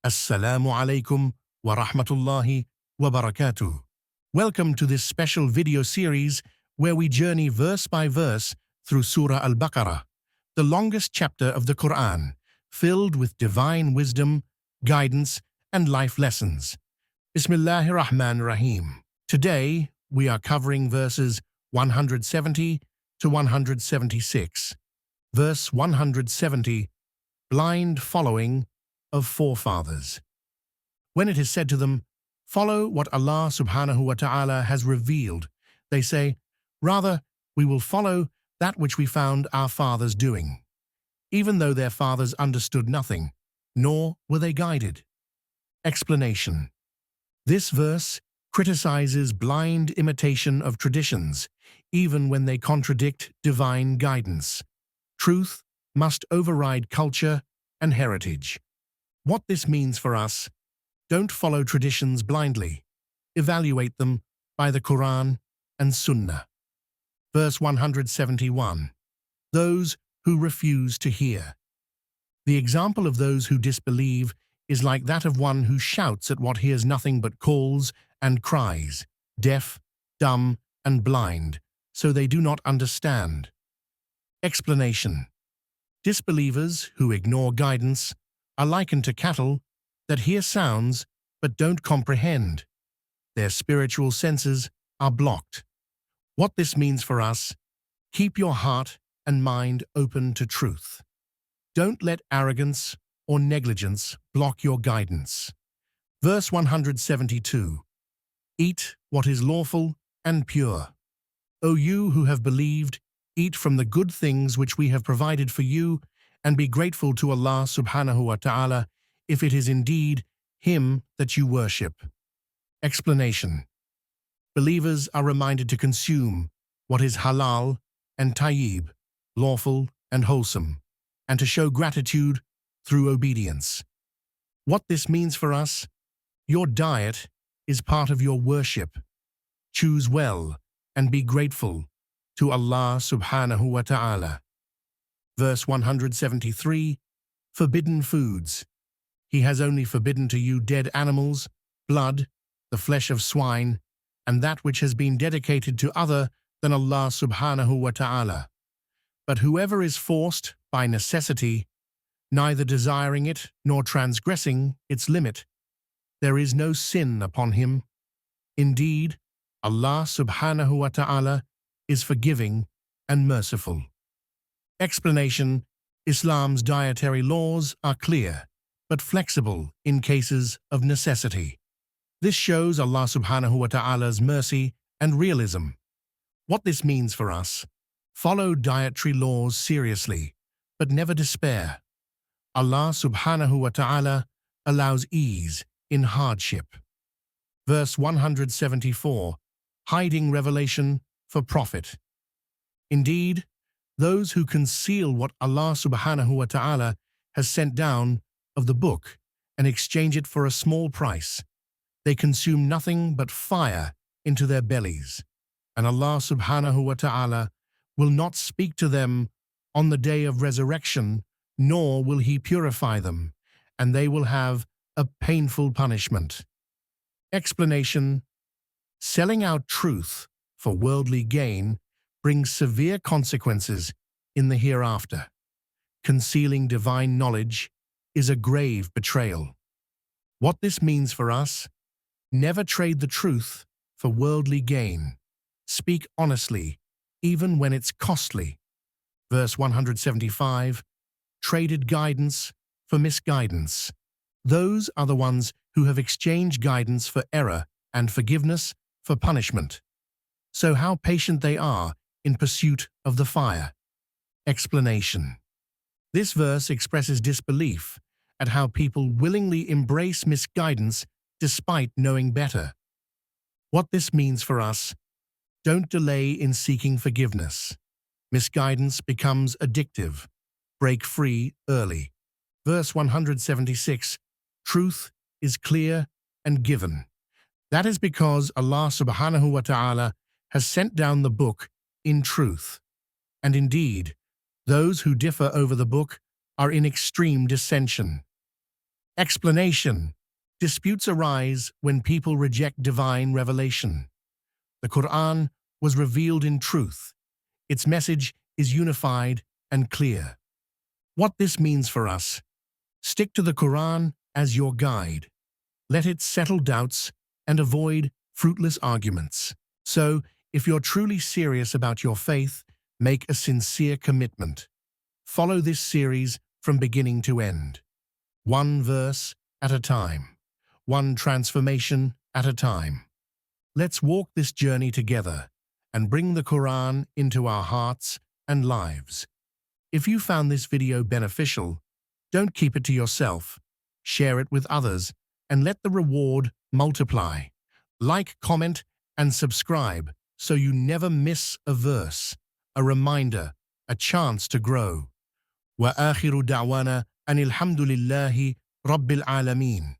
Assalamu alaikum wa rahmatullahi wa barakatuh. Welcome to this special video series where we journey verse by verse through Surah Al-Baqarah, the longest chapter of the Qur'an, filled with divine wisdom, guidance, and life lessons. Bismillahir Rahmanir Rahim. Today, we are covering verses 170 to 176. Verse 170, blind following of forefathers. When it is said to them, follow what Allah subhanahu wa ta'ala has revealed, they say, rather, we will follow that which we found our fathers doing, even though their fathers understood nothing, nor were they guided. Explanation. This verse criticizes blind imitation of traditions, even when they contradict divine guidance. Truth must override culture and heritage. What this means for us: don't follow traditions blindly. Evaluate them by the Qur'an and Sunnah. Verse 171. Those who refuse to hear. The example of those who disbelieve is like that of one who shouts at what hears nothing but calls and cries, deaf, dumb, and blind, so they do not understand. Explanation. Disbelievers who ignore guidance are likened to cattle that hear sounds but don't comprehend. Their spiritual senses are blocked. What this means for us: keep your heart and mind open to truth. Don't let arrogance or negligence block your guidance. Verse 172. Eat what is lawful and pure. O you who have believed, eat from the good things which we have provided for you, and be grateful to Allah subhanahu wa ta'ala if it is indeed Him that you worship. Explanation. Believers are reminded to consume what is halal and tayyib, lawful and wholesome, and to show gratitude through obedience. What this means for us: your diet is part of your worship. Choose well and be grateful to Allah subhanahu wa ta'ala. Verse 173. Forbidden foods. He has only forbidden to you dead animals, blood, the flesh of swine, and that which has been dedicated to other than Allah subhanahu wa ta'ala. But whoever is forced by necessity, neither desiring it nor transgressing its limit, there is no sin upon him. Indeed, Allah subhanahu wa ta'ala is forgiving and merciful. Explanation. Islam's dietary laws are clear, but flexible in cases of necessity. This shows Allah subhanahu wa ta'ala's mercy and realism. What this means for us: follow dietary laws seriously, but never despair. Allah subhanahu wa ta'ala allows ease in hardship. Verse 174. Hiding revelation for profit. Indeed, those who conceal what Allah subhanahu wa ta'ala has sent down of the book and exchange it for a small price, they consume nothing but fire into their bellies, and Allah subhanahu wa ta'ala will not speak to them on the day of resurrection, nor will He purify them, and they will have a painful punishment. Explanation. Selling out truth for worldly gain brings severe consequences in the hereafter. Concealing divine knowledge is a grave betrayal. What this means for us: never trade the truth for worldly gain. Speak honestly, even when it's costly. Verse 175. Traded guidance for misguidance. Those are the ones who have exchanged guidance for error and forgiveness for punishment. So how patient they are in pursuit of the fire. Explanation. This verse expresses disbelief at how people willingly embrace misguidance despite knowing better. What this means for us: don't delay in seeking forgiveness. Misguidance becomes addictive. Break free early. Verse 176. Truth is clear and given. That is because Allah subhanahu wa ta'ala has sent down the book in truth. And indeed, those who differ over the book are in extreme dissension. Explanation. Disputes arise when people reject divine revelation. The Qur'an was revealed in truth. Its message is unified and clear. What this means for us: stick to the Qur'an as your guide. Let it settle doubts and avoid fruitless arguments. So, if you're truly serious about your faith, make a sincere commitment. Follow this series from beginning to end. One verse at a time. One transformation at a time. Let's walk this journey together and bring the Qur'an into our hearts and lives. If you found this video beneficial, don't keep it to yourself. Share it with others and let the reward multiply. Like, comment, and subscribe so you never miss a verse, a reminder, a chance to grow. Wa akhiru da'wana anil hamdulillahi rabbil alameen.